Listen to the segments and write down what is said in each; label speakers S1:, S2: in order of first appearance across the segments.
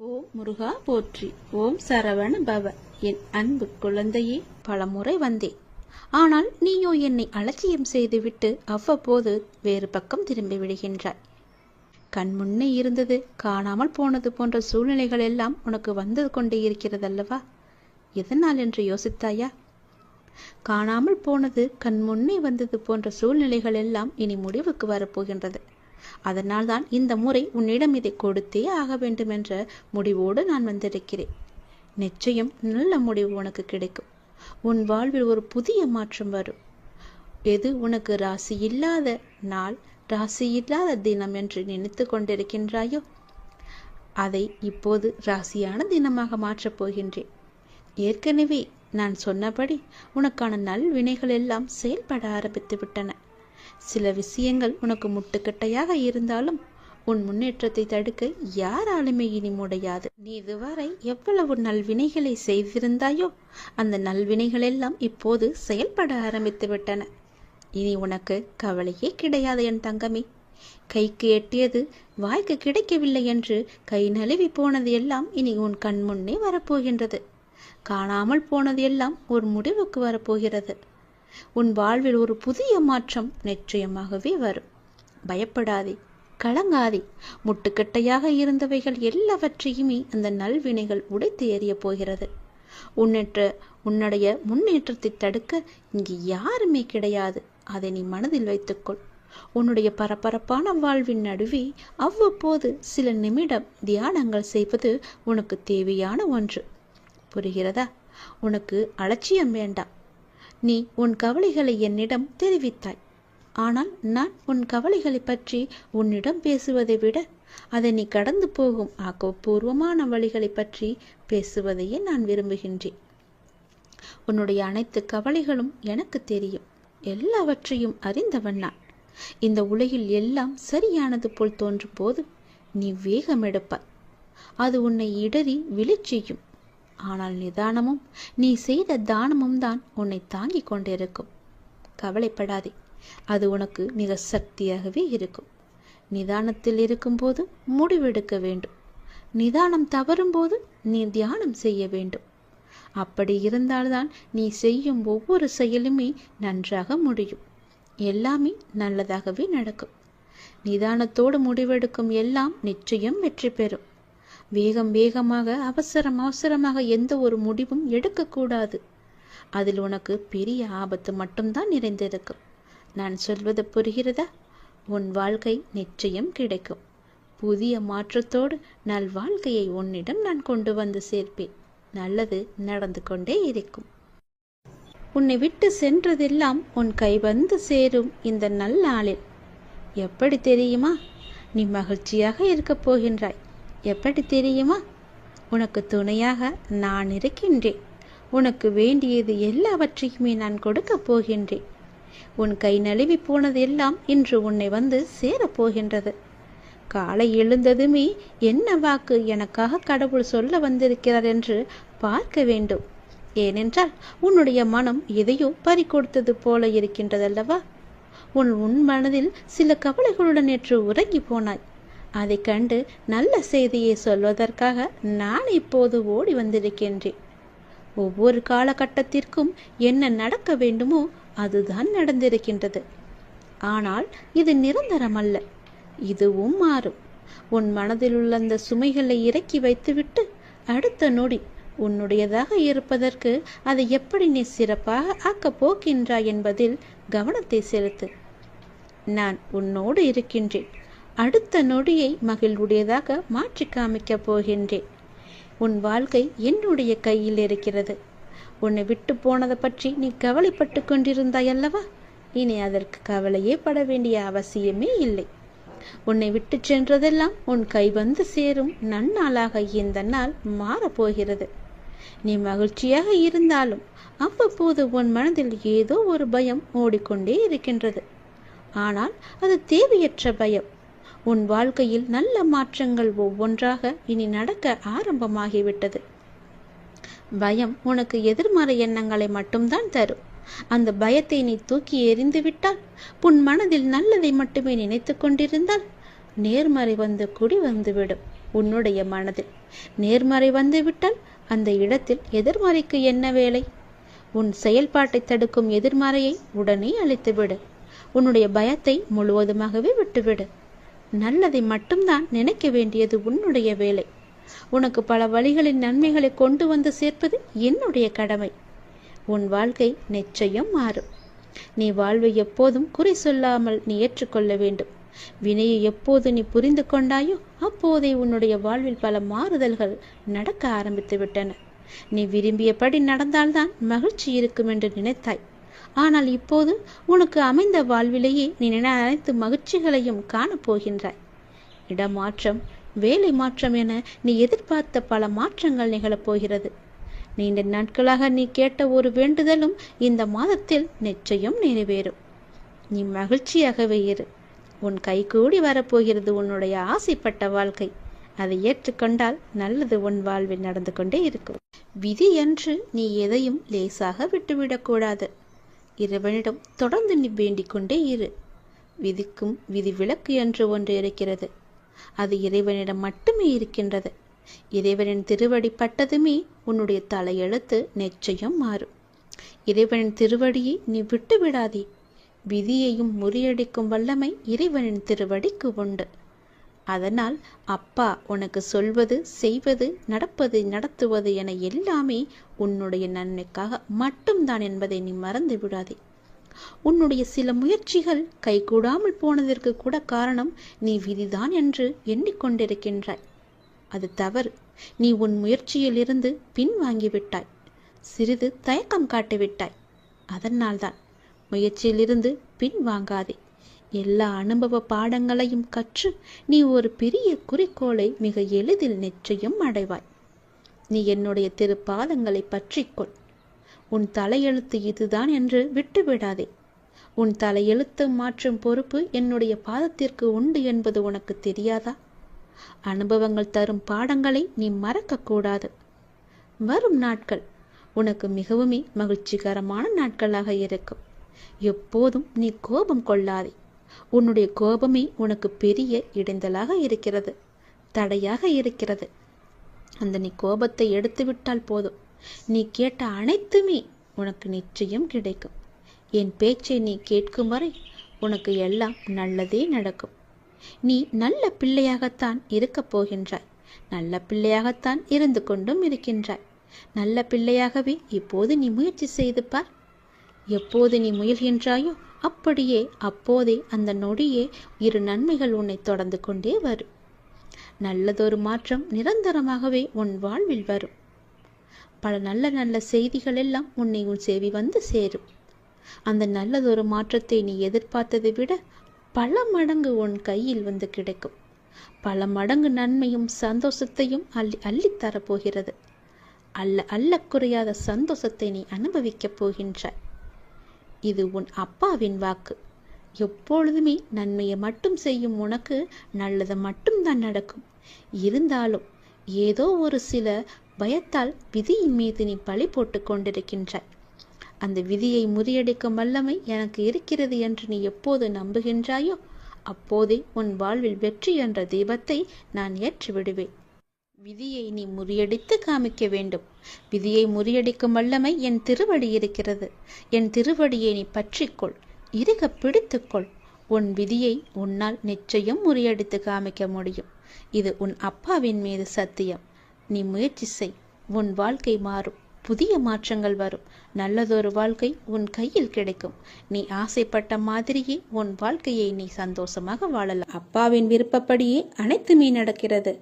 S1: ஓம் முருகா போற்றி. ஓம் சரவண பவ. என் அன்பு குழந்தையே, பலமுறை வந்தேன். ஆனால் நீயோ என்னை அலட்சியம் செய்துவிட்டு அவ்வப்போது வேறு பக்கம் திரும்பி விடுகின்றாய். கண் முன்னே இருந்தது காணாமல் போனது போன்ற சூழ்நிலைகள் எல்லாம் உனக்கு வந்து கொண்டே இருக்கிறதல்லவா? எதனால் என்று யோசித்தாயா? காணாமல் போனது கண் முன்னே வந்தது போன்ற சூழ்நிலைகள் எல்லாம் இனி முடிவுக்கு வரப்போகின்றது. அதனால்தான் இந்த முறை உன்னிடம் இதை கொடுத்தே ஆக வேண்டும் என்ற முடிவோடு நான் வந்திருக்கிறேன். நிச்சயம் நல்ல முடிவு உனக்கு கிடைக்கும். உன் வாழ்வில் ஒரு புதிய மாற்றம் வரும். எது உனக்கு ராசி இல்லாத நாள், ராசி இல்லாத தினம் என்று நினைத்து கொண்டிருக்கின்றாயோ, அதை இப்போது ராசியான தினமாக மாற்றப் போகின்றேன். ஏற்கனவே நான் சொன்னபடி உனக்கான நல்வினைகள் எல்லாம் செயல்பட ஆரம்பித்து விட்டன. சில விஷயங்கள் உனக்கு முட்டுக்கட்டையாக இருந்தாலும் உன் முன்னேற்றத்தை தடுக்க யாராலுமே இனி முடியாது. நீ இதுவரை எவ்வளவு நல்வினைகளை செய்திருந்தாயோ அந்த நல்வினைகள் எல்லாம் இப்போது செயல்பட ஆரம்பித்து விட்டன. இனி உனக்கு கவலையே கிடையாது என் தங்கமே. கைக்கு எட்டியது வாய்க்கு கிடைக்கவில்லை என்று கை நழுவி போனது எல்லாம் இனி உன் கண் முன்னே வரப்போகின்றது. காணாமல் போனது எல்லாம் ஒரு முடிவுக்கு வரப்போகிறது. உன் வாழ்வில் ஒரு புதிய மாற்றம் நிச்சயமாகவே வரும். பயப்படாதே, கலங்காதே. முட்டுக்கட்டையாக இருந்தவைகள் எல்லாவற்றையுமே அந்த நல்வினைகள் உடைத்து எறிய போகிறது. உன்னுடைய முன்னேற்றத்தை தடுக்க இங்கு யாருமே கிடையாது. அதை நீ மனதில் வைத்துக்கொள். உன்னுடைய பரபரப்பான வாழ்வின் நடுவே அவ்வப்போது சில நிமிடம் தியானங்கள் செய்வது உனக்கு தேவையான ஒன்று. புரிகிறதா? உனக்கு அலட்சியம் வேண்டாம். நீ உன் கவலைகளை என்னிடம் தெரிவித்தாய். ஆனால் நான் உன் கவலைகளை பற்றி உன்னிடம் பேசுவதை விட அதை நீ கடந்து போகும் ஆக்கப்பூர்வமான வழிகளை பற்றி பேசுவதையே நான் விரும்புகின்றேன். உன்னுடைய அனைத்து கவலைகளும் எனக்கு தெரியும். எல்லாவற்றையும் அறிந்தவன் நான். இந்த உலகில் எல்லாம் சரியானது போல் தோன்றும் போது நீ வேகம் எடுப்பாய். அது உன்னை இடறி விழச் செய்யும். ஆனால் நிதானமும் நீ செய்த தானமும் தான் உன்னை தாங்கிக் கொண்டிருக்கும். கவலைப்படாதே, அது உனக்கு மிக சக்தியாகவே இருக்கும். நிதானத்தில் இருக்கும்போது முடிவெடுக்க வேண்டும். நிதானம் தவறும் போது நீ தியானம் செய்ய வேண்டும். அப்படி இருந்தால்தான் நீ செய்யும் ஒவ்வொரு செயலுமே நன்றாக முடியும். எல்லாமே நல்லதாகவே நடக்கும். நிதானத்தோடு முடிவெடுக்கும் எல்லாம் நிச்சயம் வெற்றி பெறும். வேகமாக அவசரமாக எந்த ஒரு முடிவும் எடுக்கக்கூடாது. அதில் உனக்கு பெரிய ஆபத்து மட்டும்தான் நிறைந்திருக்கும். நான் சொல்வது புரிகிறதா? உன் வாழ்க்கை நிச்சயம் கிடைக்கும். புதிய மாற்றத்தோடு நல்வாழ்க்கையை உன்னிடம் நான் கொண்டு வந்து சேர்ப்பேன். நல்லது நடந்து கொண்டே இருக்கும். உன்னை விட்டு சென்றதெல்லாம் உன் கை வந்து சேரும் இந்த நல்லாளில். எப்படி தெரியுமா? நீ மகிழ்ச்சியாக இருக்கப் போகின்றாய். எப்படி தெரியுமா? உனக்கு துணையாக நான் இருக்கின்றேன். உனக்கு வேண்டியது எல்லாவற்றையுமே நான் கொடுக்கப் போகின்றேன். உன் கை நழுவி போனது எல்லாம் இன்று உன்னை வந்து சேரப்போகின்றது. காலை எழுந்ததுமே என்ன வாக்கு எனக்காக கடவுள் சொல்ல வந்திருக்கிறார் என்று பார்க்க வேண்டும். ஏனென்றால் உன்னுடைய மனம் எதையோ பறிகொடுத்தது போல இருக்கின்றதல்லவா? உன் மனதில் சில கவலைகளுடன் நேற்று உறங்கி போனாய். அதை கண்டு நல்ல செய்தியை சொல்வதற்காக நான் இப்போது ஓடி வந்திருக்கின்றேன். ஒவ்வொரு காலகட்டத்திற்கும் என்ன நடக்க வேண்டுமோ அதுதான் நடந்திருக்கின்றது. ஆனால் இது நிரந்தரமல்ல. இதுவும் மாறும். உன் மனதில் உள்ள அந்த சுமைகளை இறக்கி வைத்துவிட்டு அடுத்த நொடி உன்னுடையதாக இருப்பதற்கு அதை எப்படி நீ சிறப்பாக ஆக்கப் போகின்றாய் என்பதில் கவனத்தை செலுத்து. நான் உன்னோடு இருக்கின்றேன். அடுத்த நொடியை மகிழ்வுடையதாக மாற்றி காமிக்கப் போகின்றேன். உன் வாழ்க்கை என்னுடைய கையில் இருக்கிறது. உன்னை விட்டு போனதை பற்றி நீ கவலைப்பட்டு கொண்டிருந்தாய் அல்லவா? இனி அதற்கு கவலையே பட வேண்டிய அவசியமே இல்லை. உன்னை விட்டு சென்றதெல்லாம் உன் கை வந்து சேரும் நன்னாளாக இந்த நாள் மாறப்போகிறது. நீ மகிழ்ச்சியாக இருந்தாலும் அவ்வப்போது உன் மனதில் ஏதோ ஒரு பயம் ஓடிக்கொண்டே இருக்கின்றது. ஆனால் அது தேவையற்ற பயம். உன் வாழ்க்கையில் நல்ல மாற்றங்கள் ஒவ்வொன்றாக இனி நடக்க ஆரம்பமாகிவிட்டது. பயம் உனக்கு எதிர்மறை எண்ணங்களை மட்டும்தான் தரும். அந்த பயத்தை நீ தூக்கி எறிந்து விட்டால், உன் மனதில் நல்லதை மட்டுமே நினைத்து கொண்டிருந்தால் நேர்மறை வந்து குடி வந்துவிடும். உன்னுடைய மனதில். நேர்மறை வந்துவிட்டால் அந்த இடத்தில் எதிர்மறைக்கு என்ன வேலை? உன் செயல்பாட்டை தடுக்கும் எதிர்மறையை உடனே அழித்துவிடு. உன்னுடைய பயத்தை முழுவதுமாகவே விட்டுவிடு. நல்லதை மட்டும்தான் நினைக்க வேண்டியது உன்னுடைய வேலை. உனக்கு பல வழிகளின் நன்மைகளை கொண்டு வந்து சேர்ப்பது என்னுடைய கடமை. உன் வாழ்க்கை நிச்சயம் மாறும். நீ வாழ்வை எப்போதும் குறை சொல்லாமல் நீ ஏற்றுக்கொள்ள வேண்டும். வினையை எப்போது நீ புரிந்து கொண்டாயோ அப்போதே உன்னுடைய வாழ்வில் பல மாறுதல்கள் நடக்க ஆரம்பித்து விட்டன. நீ விரும்பியபடி நடந்தால்தான் மகிழ்ச்சி இருக்கும் என்று நினைத்தாய். ஆனால் இப்போது உனக்கு அமைந்த வாழ்விலேயே நீ அனைத்து மகிழ்ச்சிகளையும் காணப்போகின்றாய். இடமாற்றம், வேலை மாற்றம் என நீ எதிர்பார்த்த பல மாற்றங்கள் நிகழப்போகிறது. நீண்ட நாட்களாக நீ கேட்ட ஒரு வேண்டுதலும் இந்த மாதத்தில் நிச்சயம் நிறைவேறும். நீ மகிழ்ச்சியாகவே இரு. உன் கைகூடி வரப்போகிறது உன்னுடைய ஆசைப்பட்ட வாழ்க்கை. அதை ஏற்றுக்கொண்டால் நல்லது உன் வாழ்வில் நடந்து கொண்டே இருக்கும். விதி என்று நீ எதையும் லேசாக விட்டுவிடக்கூடாது. இறைவனிடம் தொடர்ந்து நீ வேண்டிக் கொண்டே இரு. விதிக்கும் விதி விலக்கு என்று ஒன்று இருக்கிறது. அது இறைவனிடம் மட்டுமே இருக்கின்றது. இறைவனின் திருவடி பட்டதுமே உன்னுடைய தலையெழுத்து நிச்சயம் மாறும். இறைவனின் திருவடியை நீ விட்டு விடாதே. விதியையும் முறியடிக்கும் வல்லமை இறைவனின் திருவடிக்கு உண்டு. அதனால் அப்பா உனக்கு சொல்வது, செய்வது, நடப்பது, நடத்துவது என எல்லாமே உன்னுடைய நன்மைக்காக மட்டும்தான் என்பதை நீ மறந்து விடாதே. உன்னுடைய சில முயற்சிகள் கைகூடாமல் போனதற்கு கூட காரணம் நீ விதிதான் என்று எண்ணிக்கொண்டிருக்கின்றாய். அது தவறு. நீ உன் முயற்சியில் இருந்து பின்வாங்கிவிட்டாய். சிறிது தயக்கம் காட்டிவிட்டாய். அதனால்தான். முயற்சியிலிருந்து பின்வாங்காதே. எல்லா அனுபவ பாடங்களையும் கற்று நீ ஒரு பெரிய குறிக்கோளை மிக எளிதில் நிச்சயம் அடைவாய். நீ என்னுடைய திருப்பாதங்களை பற்றிக்கொள். உன் தலையெழுத்து இதுதான் என்று விட்டுவிடாதே. உன் தலையெழுத்து மாற்றும் பொறுப்பு என்னுடைய பாதத்திற்கு உண்டு என்பது உனக்கு தெரியாதா? அனுபவங்கள் தரும் பாடங்களை நீ மறக்கக்கூடாது. வரும் நாட்கள் உனக்கு மிகவும் மகிழ்ச்சிகரமான நாட்களாக இருக்கும். எப்போதும் நீ கோபம் கொள்ளாதே. உன்னுடைய கோபமே உனக்கு பெரிய இடைஞ்சலாக இருக்கிறது, தடையாக இருக்கிறது. அந்த நீ கோபத்தை எடுத்துவிட்டால் போதும். நீ கேட்ட அனைத்துமே உனக்கு நிச்சயம் கிடைக்கும். என் பேச்சை நீ கேட்கும் வரை உனக்கு எல்லாம் நல்லதே நடக்கும். நீ நல்ல பிள்ளையாகத்தான் இருக்கப் போகின்றாய். நல்ல பிள்ளையாகத்தான் இருந்து கொண்டும் இருக்கின்றாய். நல்ல பிள்ளையாகவே இப்போது நீ முயற்சி செய்து பார். எப்போது நீ முயல்கின்றாயோ அப்படியே அப்போதே அந்த நொடியே இரு நன்மைகள் உன்னை தொடர்ந்து கொண்டே வரும். நல்லதொரு மாற்றம் நிரந்தரமாகவே உன் வாழ்வில் வரும். பல நல்ல நல்ல செய்திகள் எல்லாம் உன்னை உன் செவி வந்து சேரும். அந்த நல்லதொரு மாற்றத்தை நீ எதிர்பார்த்ததை விட பல மடங்கு உன் கையில் வந்து கிடைக்கும். பல மடங்கு நன்மையும் சந்தோஷத்தையும் அள்ளித்தரப்போகிறது. அல்ல குறையாத சந்தோஷத்தை நீ அனுபவிக்கப் போகின்றாய். இது உன் அப்பாவின் வாக்கு. எப்பொழுதுமே நன்மையை மட்டும் செய்யும் உனக்கு நல்லது மட்டும்தான் நடக்கும். இருந்தாலும் ஏதோ ஒரு சில பயத்தால் விதியின் மீது நீ பழி போட்டு கொண்டிருக்கின்றாய். அந்த விதியை முறியடிக்கும் வல்லமை எனக்கு இருக்கிறது என்று நீ எப்போது நம்புகின்றாயோ அப்போதே உன் வாழ்வில் வெற்றி என்ற தீபத்தை நான் ஏற்றி விடுவேன். விதியை நீ முறியடித்து காமிக்க வேண்டும். விதியை முறியடிக்கும் வல்லமை என் திருவடி இருக்கிறது. என் திருவடியை நீ பற்றிக்கொள், இறுக பிடித்துக்கொள். உன் விதியை உன்னால் நிச்சயம் முறியடித்து காமிக்க முடியும். இது உன் அப்பாவின் மீது சத்தியம். நீ முயற்சி செய். உன் வாழ்க்கை மாறும். புதிய மாற்றங்கள் வரும். நல்லதொரு வாழ்க்கை உன் கையில் கிடைக்கும். நீ ஆசைப்பட்ட மாதிரியே உன் வாழ்க்கையை நீ சந்தோஷமாக வாழலாம். அப்பாவின் விருப்பப்படியே அனைத்துமே நடக்கிறது.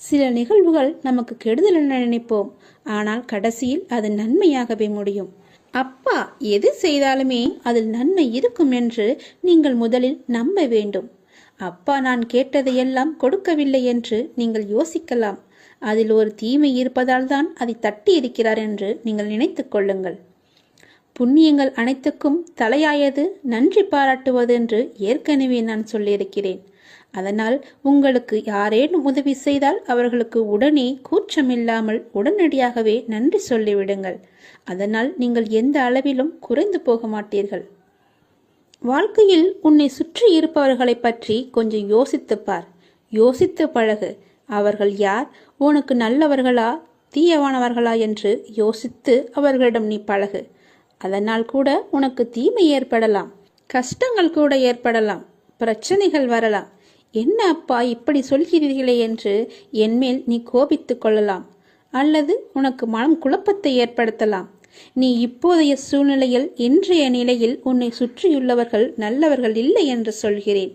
S1: சில நிகழ்வுகள் நமக்கு கெடுதல் என நினைப்போம். ஆனால் கடைசியில் அது நன்மையாகவே முடியும். அப்பா எது செய்தாலுமே அதில் நன்மை இருக்கும் என்று நீங்கள் முதலில் நம்ப வேண்டும். அப்பா நான் கேட்டதையெல்லாம் கொடுக்கவில்லை என்று நீங்கள் யோசிக்கலாம். அதில் ஒரு தீமை இருப்பதால் தான் அதை தட்டி இருக்கிறார் என்று நீங்கள் நினைத்து கொள்ளுங்கள். புண்ணியங்கள் அனைத்துக்கும் தலையாயது நன்றி பாராட்டுவது என்று ஏற்கனவே நான் சொல்லியிருக்கிறேன். அதனால் உங்களுக்கு யாரேனும் உதவி செய்தால் அவர்களுக்கு உடனே கூச்சமில்லாமல் உடனடியாகவே நன்றி சொல்லிவிடுங்கள். அதனால் நீங்கள் எந்த அளவிலும் குறைந்து போக மாட்டீர்கள். வாழ்க்கையில் உன்னை சுற்றி இருப்பவர்களை பற்றி கொஞ்சம் யோசித்து பார். யோசித்து பழகு. அவர்கள் யார், உனக்கு நல்லவர்களா தீயவானவர்களா என்று யோசித்து அவர்களிடம் நீ பழகு. அதனால் கூட உனக்கு தீமை ஏற்படலாம், கஷ்டங்கள் கூட ஏற்படலாம், பிரச்சனைகள் வரலாம். என்ன அப்பா இப்படி சொல்கிறீர்களே என்று என்மேல் நீ கோபித்து கொள்ளலாம், அல்லது உனக்கு மனம் குழப்பத்தை ஏற்படுத்தலாம். நீ இப்போதைய சூழ்நிலையில், இன்றைய நிலையில் உன்னை சுற்றியுள்ளவர்கள் நல்லவர்கள் இல்லை என்று சொல்கிறேன்.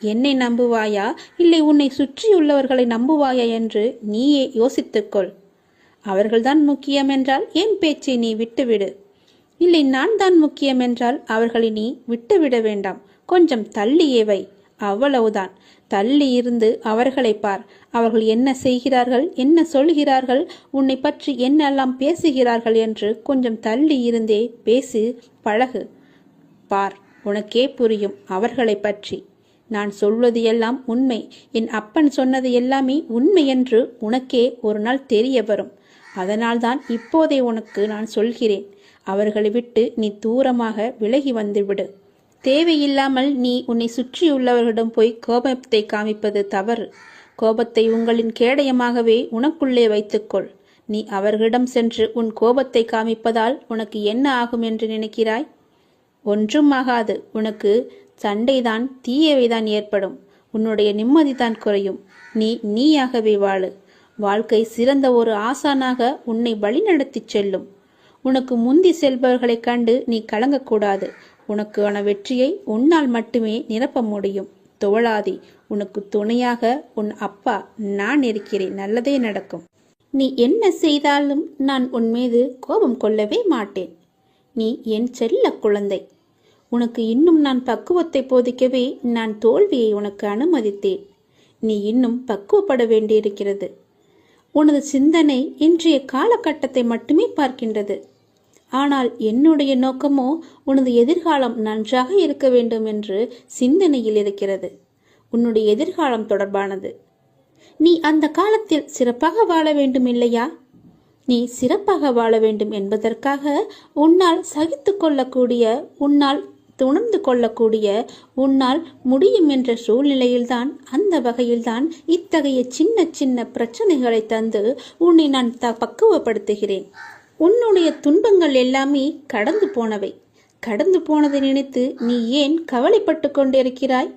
S1: என்னை நம்புவாயா இல்லை உன்னை சுற்றியுள்ளவர்களை நம்புவாயா என்று நீயே யோசித்துக்கொள். அவர்கள்தான் முக்கியம் என்றால் என் பேச்சை நீ விட்டுவிடு. இல்லை நான் தான் முக்கியம் என்றால் அவர்களை நீ விட்டுவிட வேண்டாம், கொஞ்சம் தள்ளியே வை, அவ்வளவுதான். தள்ளி இருந்து அவர்களை பார். அவர்கள் என்ன செய்கிறார்கள், என்ன சொல்கிறார்கள், உன்னை பற்றி என்னெல்லாம் பேசுகிறார்கள் என்று கொஞ்சம் தள்ளி இருந்தே பேசி பழகு. பார், உனக்கே புரியும் அவர்களை பற்றி. நான் சொல்வது எல்லாம் உண்மை, என் அப்பன் சொன்னது எல்லாமே உண்மை என்று உனக்கே ஒரு நாள் தெரிய வரும். அதனால்தான் இப்போதே உனக்கு நான் சொல்கிறேன், அவர்களை விட்டு நீ தூரமாக விலகி வந்துவிடு. தேவையில்லாமல் நீ உன்னை சுற்றியுள்ளவர்களிடம் போய் கோபத்தை காமிப்பது தவறு. கோபத்தை உங்களின் கேடயமாகவே உனக்குள்ளே வைத்துக்கொள். நீ அவர்களிடம் சென்று உன் கோபத்தை காமிப்பதால் உனக்கு என்ன ஆகும் என்று நினைக்கிறாய்? ஒன்றும் ஆகாது. உனக்கு சண்டைதான், தீயவைதான் ஏற்படும். உன்னுடைய நிம்மதிதான் குறையும். நீயாகவே வாழு. வாழ்க்கை சிறந்த ஒரு ஆசானாக உன்னை வழிநடத்தி செல்லும். உனக்கு முந்தி செல்பவர்களைக் கண்டு நீ கலங்கக்கூடாது. உனக்கான வெற்றியை உன்னால் மட்டுமே நிரப்ப முடியும். தோழாதி, உனக்கு துணையாக உன் அப்பா நான் இருக்கிறேன். நல்லதே நடக்கும். நீ என்ன செய்தாலும் நான் உன் மீது கோபம் கொள்ளவே மாட்டேன். நீ என் செல்ல குழந்தை. உனக்கு இன்னும் நான் பக்குவத்தை போதிக்கவே நான் தோல்வியை உனக்கு அனுமதித்தேன். நீ இன்னும் பக்குவப்பட வேண்டியிருக்கிறது. உனது சிந்தனை இன்றைய காலகட்டத்தை மட்டுமே பார்க்கின்றது. ஆனால் என்னுடைய நோக்கமோ உனது எதிர்காலம் நன்றாக இருக்க வேண்டும் என்று சிந்தனையில் இருக்கிறது. உன்னுடைய எதிர்காலம் தொடர்பானது. நீ அந்த காலத்தில் சிறப்பாக வாழ வேண்டும் இல்லையா? நீ சிறப்பாக வாழ வேண்டும் என்பதற்காக உன்னால் சகித்து கொள்ளக்கூடிய, உன்னால் உணர்ந்து கொள்ளக்கூடிய, உன்னால் முடியும் என்ற சூழ்நிலையில்தான், அந்த வகையில்தான் இத்தகைய சின்ன சின்ன பிரச்சனைகளை தந்து உன்னை நான் பக்குவப்படுத்துகிறேன். உன்னுடைய துன்பங்கள் எல்லாமே கடந்து போனவை. கடந்து போனதை நினைத்து நீ ஏன் கவலைப்பட்டு கொண்டிருக்கிறாய்?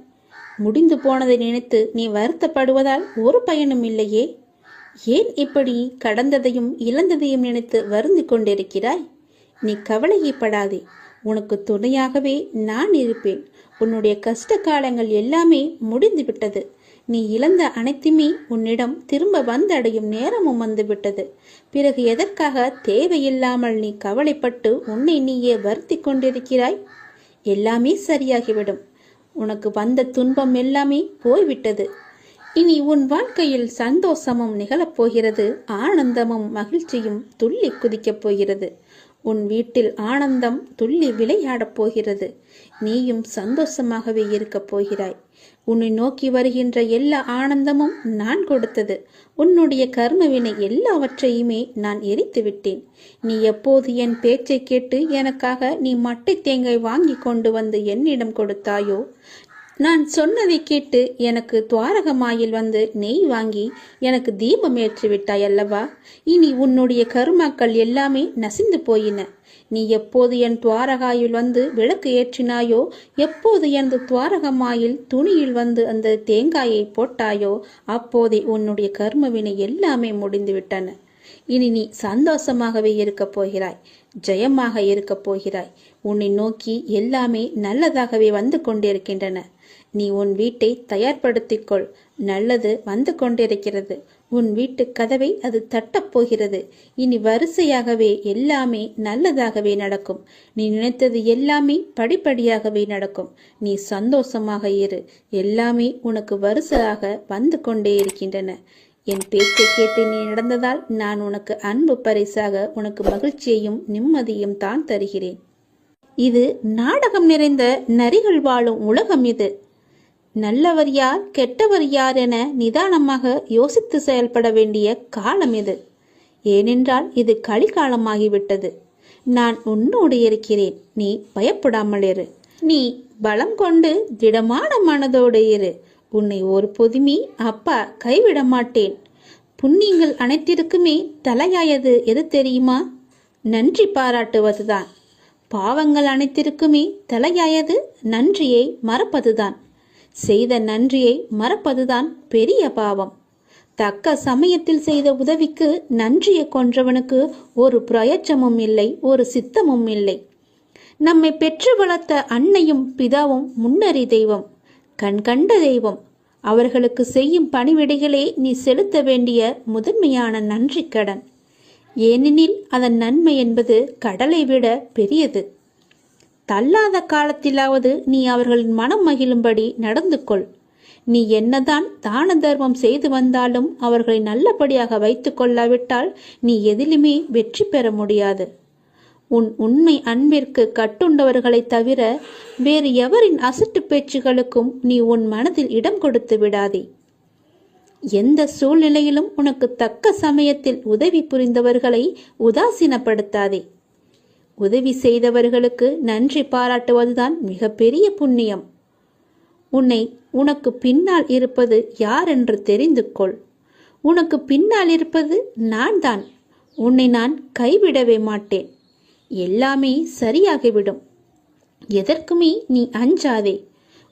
S1: முடிந்து போனதை நினைத்து நீ வருத்தப்படுவதால் ஒரு பயனும் இல்லையே. ஏன் இப்படி கடந்ததையும் இழந்ததையும் நினைத்து வருந்தி கொண்டிருக்கிறாய்? நீ கவலையப்படாதே. உனக்கு துணையாகவே நான் இருப்பேன். உன்னுடைய கஷ்ட காலங்கள் எல்லாமே முடிந்து விட்டது. நீ இழந்த அனைத்துமே உன்னிடம் திரும்ப வந்தடையும் நேரமும் வந்துவிட்டது. பிறகு எதற்காக தேவையில்லாமல் நீ கவலைப்பட்டு உன்னை நீயே வருத்தி கொண்டிருக்கிறாய்? எல்லாமே சரியாகிவிடும். உனக்கு வந்த துன்பம் எல்லாமே போய்விட்டது. இனி உன் வாழ்க்கையில் சந்தோஷமும் நிகழப்போகிறது. ஆனந்தமும் மகிழ்ச்சியும் துள்ளி குதிக்கப் போகிறது. உன் வீட்டில் ஆனந்தம் துள்ளி விளையாடப் போகிறது. நீயும் சந்தோஷமாகவே இருக்கப் போகிறாய். உன்னை நோக்கி வருகின்ற எல்லா ஆனந்தமும் நான் கொடுத்தது. உன்னுடைய கர்மவினை எல்லாவற்றையுமே நான் எரித்து விட்டேன். நீ எப்போது என் பேச்சை கேட்டு எனக்காக நீ மட்டை தேங்காய் வாங்கி கொண்டு வந்து என்னிடம் கொடுத்தாயோ, நான் சொன்னதை கேட்டு எனக்கு துவாரகமாயில் வந்து நெய் வாங்கி எனக்கு தீபம் ஏற்றி விட்டாய் அல்லவா? இனி உன்னுடைய கருமாக்கள் எல்லாமே நசிந்து போயின. நீ எப்போது என் துவாரகாயில் வந்து விளக்கு ஏற்றினாயோ, எப்போது எனது துவாரகமாயில் துணியில் வந்து அந்த தேங்காயை போட்டாயோ, அப்போதே உன்னுடைய கர்மவினை எல்லாமே முடிந்து விட்டன. இனி நீ சந்தோஷமாகவே இருக்கப் போகிறாய். ஜெயமாக இருக்கப் போகிறாய். உன்னை நோக்கி எல்லாமே நல்லதாகவே வந்து கொண்டிருக்கின்றன. நீ உன் வீட்டை தயார்படுத்திக்கொள். நல்லது வந்து கொண்டிருக்கிறது. உன் வீட்டு கதவை அது தட்டப் போகிறது. இனி வரிசையாகவே எல்லாமே நல்லதாகவே நடக்கும். நீ நினைத்தது எல்லாமே படிப்படியாகவே நடக்கும். நீ சந்தோஷமாக இரு. எல்லாமே உனக்கு வரிசையாக வந்து கொண்டே இருக்கின்றன. என் பேச்சை கேட்டு நீ நடந்ததால் நான் உனக்கு அன்பு பரிசாக உனக்கு மகிழ்ச்சியையும் நிம்மதியும் தான் தருகிறேன். இது நாடகம் நிறைந்த நரிகள் வாழும் உலகம். இது நல்லவர் யார், கெட்டவர் யார் என நிதானமாக யோசித்து செயல்பட வேண்டிய காலம் இது. ஏனென்றால் இது கலிகாலமாகிவிட்டது. நான் உன்னோடு இருக்கிறேன். நீ பயப்படாமல் இரு. நீ பலம் கொண்டு திடமான மனதோடு இரு. உன்னை ஒரு பொதுமே அப்பா கைவிட மாட்டேன். புண்ணியங்கள் அனைத்திற்குமே தலையாயது எது தெரியுமா? நன்றி பாராட்டுவதுதான். பாவங்கள் அனைத்திற்குமே தலையாயது நன்றியை மறப்பதுதான். செய்த நன்றியை மறப்பதுதான் பெரிய பாவம். தக்க சமயத்தில் செய்த உதவிக்கு நன்றியை கொன்றவனுக்கு ஒரு பிரயோஜனமும் இல்லை, ஒரு சித்தமும் இல்லை. நம்மை பெற்று வளர்த்த அன்னையும் பிதாவும் முன்னறி தெய்வம், கண்கண்ட தெய்வம். அவர்களுக்கு செய்யும் பணிவிடைகளே நீ செலுத்த வேண்டிய முதன்மையான நன்றி கடன். ஏனெனில் அதன் நன்மை என்பது கடலை விட பெரியது. தள்ளாத காலத்திலாவது நீ அவர்களின் மனம் மகிழும்படி நடந்து கொள். நீ என்னதான் தான தர்மம் செய்து வந்தாலும் அவர்களை நல்லபடியாக வைத்து கொள்ளாவிட்டால் நீ எதிலுமே வெற்றி பெற முடியாது. உன் உண்மை அன்பிற்கு கட்டுண்டவர்களை தவிர வேறு எவரின் அசட்டு பேச்சுகளுக்கும் நீ உன் மனதில் இடம் கொடுத்து விடாதே. எந்த சூழ்நிலையிலும் உனக்கு தக்க சமயத்தில் உதவி புரிந்தவர்களை உதாசீனப்படுத்தாதே. உதவி செய்தவர்களுக்கு நன்றி பாராட்டுவதுதான் மிகப்பெரிய புண்ணியம். உனக்கு பின்னால் இருப்பது யார் என்று தெரிந்து கொள். உனக்கு பின்னால் இருப்பது நான் தான். உன்னை நான் கைவிடவே மாட்டேன். எல்லாமே சரியாகிவிடும். எதற்குமே நீ அஞ்சாதே.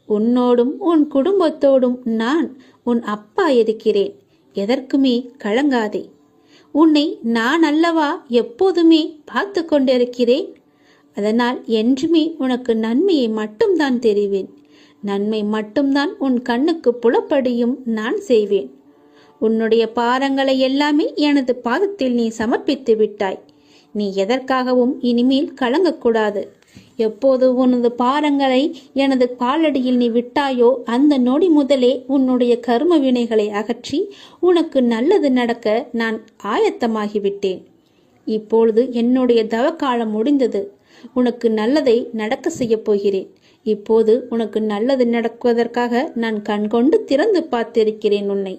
S1: உன்னோடும் உன் குடும்பத்தோடும் நான் உன் அப்பா இருக்கிறேன். எதற்குமே கலங்காதே. உன்னை நான் அல்லவா எப்போதுமே பார்த்து கொண்டிருக்கிறேன். அதனால் என்றுமே உனக்கு நன்மையை மட்டும்தான் தெரிவேன். நன்மை மட்டும்தான் உன் கண்ணுக்கு புலப்படியும் நான் செய்வேன். உன்னுடைய பாரங்களை எல்லாமே எனது பாதத்தில் நீ சமர்ப்பித்து விட்டாய். நீ எதற்காகவும் இனிமேல் கலங்கக்கூடாது. எப்போது உனது பாரங்களை எனது காலடியில் நீ விட்டாயோ அந்த நொடி முதலே உன்னுடைய கர்ம வினைகளை அகற்றி உனக்கு நல்லது நடக்க நான் ஆயத்தமாகிவிட்டேன். இப்பொழுது என்னுடைய தவக்காலம் முடிந்தது. உனக்கு நல்லதை நடக்க செய்யப் போகிறேன். இப்போது உனக்கு நல்லது நடக்குவதற்காக நான் கண்கொண்டு திறந்து பார்த்திருக்கிறேன் உன்னை.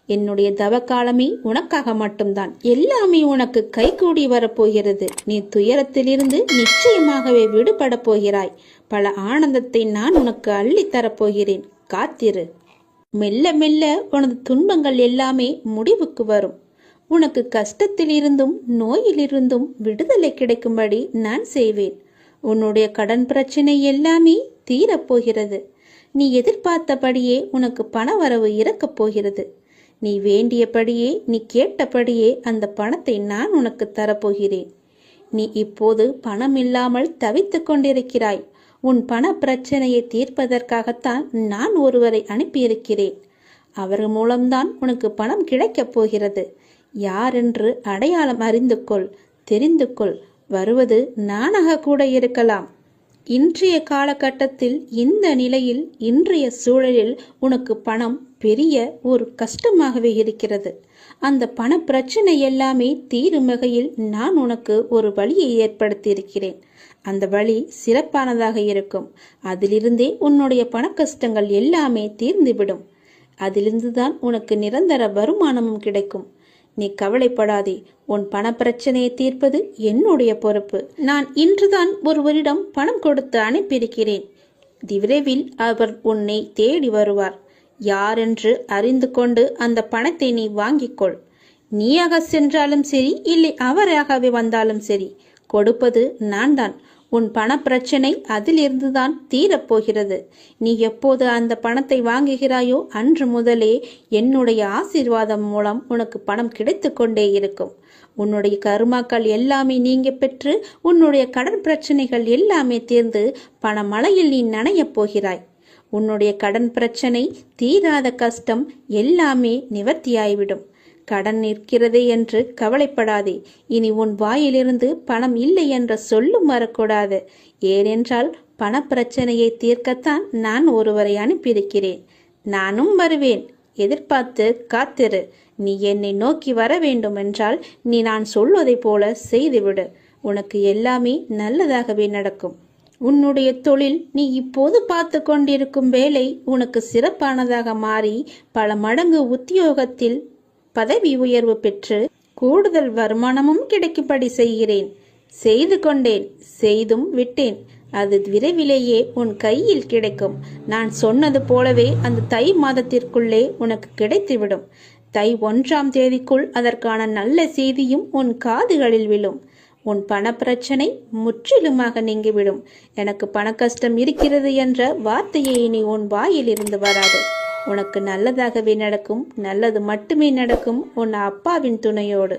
S1: என்னுடைய தவக்காலமே உனக்காக மட்டும்தான். எல்லாமே உனக்கு கைகூடி வரப்போகிறது. நீ துயரத்திலிருந்து நிச்சயமாகவே விடுபட போகிறாய். பல ஆனந்தத்தை நான் உனக்கு அள்ளித்தரப்போகிறேன். காத்திரு. மெல்ல மெல்ல உனது துன்பங்கள் எல்லாமே முடிவுக்கு வரும். உனக்கு கஷ்டத்திலிருந்தும் நோயிலிருந்தும் விடுதலை கிடைக்கும்படி நான் செய்வேன். உன்னுடைய கடன் பிரச்சனை எல்லாமே தீரப்போகிறது. நீ எதிர்பார்த்தபடியே உனக்கு பணவரவு இறக்கப் போகிறது. நீ வேண்டியபடியே, நீ கேட்டபடியே அந்த பணத்தை நான் உனக்கு தரப்போகிறேன். நீ இப்போது பணம் இல்லாமல் தவித்து கொண்டிருக்கிறாய். உன் பண பிரச்சனையை தீர்ப்பதற்காகத்தான் நான் ஒருவரை அனுப்பியிருக்கிறேன். அவர் மூலம்தான் உனக்கு பணம் கிடைக்கப் போகிறது. யாரென்று அடையாளம் அறிந்து கொள், தெரிந்து கொள். வருவது நானாக கூட இருக்கலாம். இன்றைய காலகட்டத்தில், இந்த நிலையில், இன்றைய சூழலில் உனக்கு பணம் பெரிய ஒரு கஷ்டமாகவே இருக்கிறது. அந்த பண பிரச்சனை எல்லாமே தீரும் வகையில் நான் உனக்கு ஒரு வழியை ஏற்படுத்தியிருக்கிறேன். அந்த வழி சிறப்பானதாக இருக்கும். அதிலிருந்தே உன்னுடைய பண கஷ்டங்கள் எல்லாமே தீர்ந்துவிடும். அதிலிருந்துதான் உனக்கு நிரந்தர வருமானமும் கிடைக்கும். நீ கவலைப்படாதே. உன் பண பிரச்சனையை தீர்ப்பது என்னுடைய பொறுப்பு. நான் இன்றுதான் ஒருவரிடம் பணம் கொடுத்து அனுப்பியிருக்கிறேன். விரைவில் அவர் உன்னை தேடி வருவார். யாரென்று அறிந்து கொண்டு அந்த பணத்தை நீ வாங்கிக்கொள். நீயாக சென்றாலும் சரி, இல்லை அவராகவே வந்தாலும் சரி, கொடுப்பது நான் தான். உன் பண பிரச்சனை அதிலிருந்துதான் தீரப்போகிறது. நீ எப்போது அந்த பணத்தை வாங்குகிறாயோ அன்று முதலே என்னுடைய ஆசீர்வாதம் மூலம் உனக்கு பணம் கிடைத்து கொண்டே இருக்கும். உன்னுடைய கருமாக்கள் எல்லாமே நீங்க பெற்று உன்னுடைய கடன் பிரச்சனைகள் எல்லாமே தீர்ந்து பணமழையில் நீ நனையப் போகிறாய். உன்னுடைய கடன் பிரச்சனை, தீராத கஷ்டம் எல்லாமே நிவர்த்தியாய்விடும். கடன் நிற்கிறதே என்று கவலைப்படாதே. இனி உன் வாயிலிருந்து பணம் இல்லை என்ற சொல்லும் வரக்கூடாது. ஏனென்றால் பண பிரச்சனையை தீர்க்கத்தான் நான் ஒருவரை அனுப்பியிருக்கிறேன். நானும் வருவேன். எதிர்பார்த்து காத்திரு. நீ என்னை நோக்கி வர வேண்டும் என்றால் நீ நான் சொல்வதை போல செய்துவிடு. உனக்கு எல்லாமே நல்லதாகவே நடக்கும். உன்னுடைய தொழில், நீ இப்போது பார்த்து கொண்டிருக்கும் வேலை உனக்கு சிறப்பானதாக மாறி பல மடங்கு உத்தியோகத்தில் பதவி உயர்வு பெற்று கூடுதல் வருமானமும் கிடைக்கும்படி செய்கிறேன். செய்து கொண்டேன், செய்தும் விட்டேன். அது விரைவிலேயே உன் கையில் கிடைக்கும். நான் சொன்னது போலவே அந்த தை மாதத்திற்குள்ளே உனக்கு கிடைத்துவிடும். தை 1ஆம் தேதிக்குள் அதற்கான நல்ல செய்தியும் உன் காதுகளில் விழும். உன் பணப்பிரச்சனை முற்றிலுமாக நீங்கிவிடும். எனக்கு பண கஷ்டம் இருக்கிறது என்ற வார்த்தையை இனி உன் வாயில் இருந்து வராது. உனக்கு நல்லதாகவே நடக்கும். நல்லது மட்டுமே நடக்கும் உன் அப்பாவின் துணையோடு.